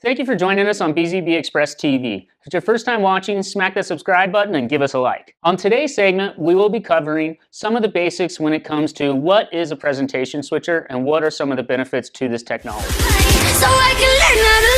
Thank you for joining us on BZB Express TV. If it's your first time watching, smack that subscribe button and give us a like. On today's segment, we will be covering some of the basics when it comes to what is a presentation switcher and what are some of the benefits to this technology. So I can learn how to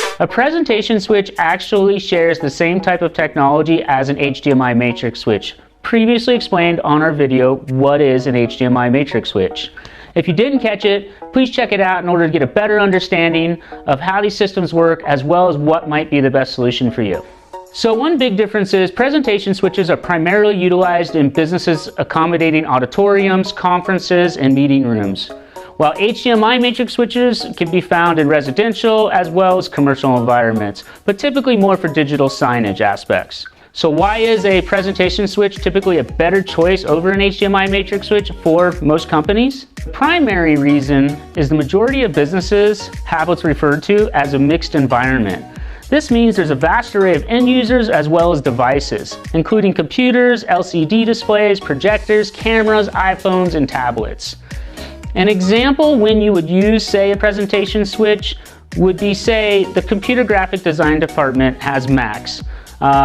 love. A presentation switch actually shares the same type of technology as an HDMI matrix switch. Previously explained on our video what is an HDMI matrix switch. If you didn't catch it, please check it out in order to get a better understanding of how these systems work as well as what might be the best solution for you. So one big difference is presentation switches are primarily utilized in businesses accommodating auditoriums, conferences, and meeting rooms, while HDMI matrix switches can be found in residential as well as commercial environments, but typically more for digital signage aspects. So why is a presentation switch typically a better choice over an HDMI matrix switch for most companies? The primary reason is the majority of businesses have what's referred to as a mixed environment. This means there's a vast array of end users as well as devices, including computers, LCD displays, projectors, cameras, iPhones, and tablets. An example when you would use, say, a presentation switch would be, say, the computer graphic design department has Macs.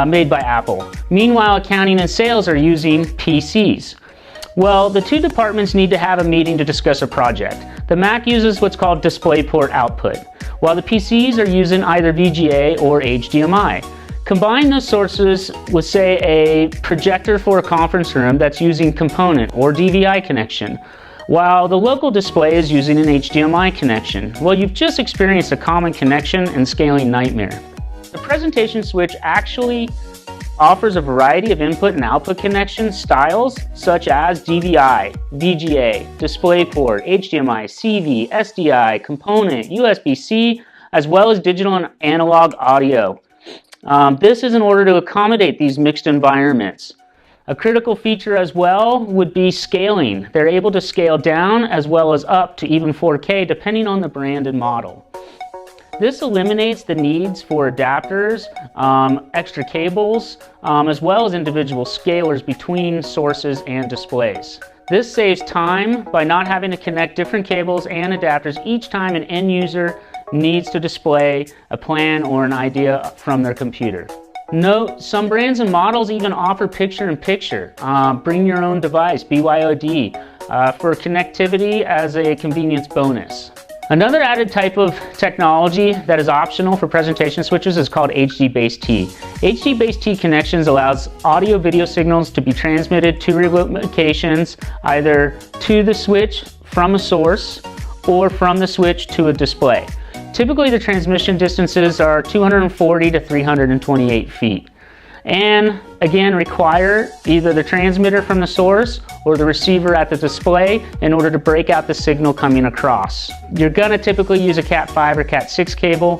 Made by Apple. Meanwhile, accounting and sales are using PCs. Well, the two departments need to have a meeting to discuss a project. The Mac uses what's called DisplayPort output, while the PCs are using either VGA or HDMI. Combine those sources with, say, a projector for a conference room that's using component or DVI connection, while the local display is using an HDMI connection. Well, you've just experienced a common connection and scaling nightmare. The presentation switch actually offers a variety of input and output connection styles such as DVI, VGA, DisplayPort, HDMI, CV, SDI, component, USB-C, as well as digital and analog audio. This is in order to accommodate these mixed environments. A critical feature as well would be scaling. They're able to scale down as well as up to even 4K depending on the brand and model. This eliminates the needs for adapters, extra cables, as well as individual scalers between sources and displays. This saves time by not having to connect different cables and adapters each time an end user needs to display a plan or an idea from their computer. Note, some brands and models even offer picture-in-picture, bring your own device, BYOD, for connectivity as a convenience bonus. Another added type of technology that is optional for presentation switches is called HD-Base-T. HD-Base-T connections allows audio-video signals to be transmitted to remote locations, either to the switch from a source or from the switch to a display. Typically, the transmission distances are 240 to 328 feet. And again, require either the transmitter from the source or the receiver at the display in order to break out the signal coming across. You're gonna typically use a Cat5 or Cat6 cable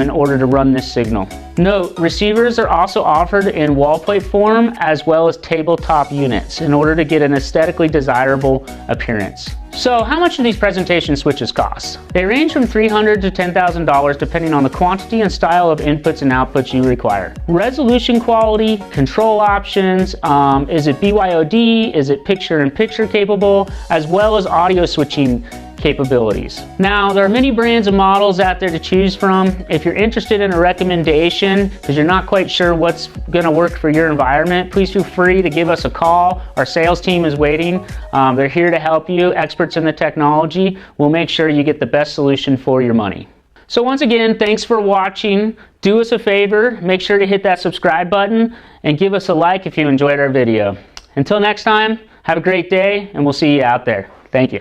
in order to run this signal. Note, receivers are also offered in wall plate form as well as tabletop units in order to get an aesthetically desirable appearance. So how much do these presentation switches cost? They range from $300 to $10,000 depending on the quantity and style of inputs and outputs you require. Resolution quality, control options, is it BYOD, is it picture-in-picture capable, as well as audio switching capabilities. Now, there are many brands and models out there to choose from. If you're interested in a recommendation because you're not quite sure what's going to work for your environment, please feel free to give us a call. Our sales team is waiting. They're here to help you, experts in the technology. We'll make sure you get the best solution for your money. So once again, thanks for watching. Do us a favor, make sure to hit that subscribe button and give us a like if you enjoyed our video. Until next time, have a great day and we'll see you out there. Thank you.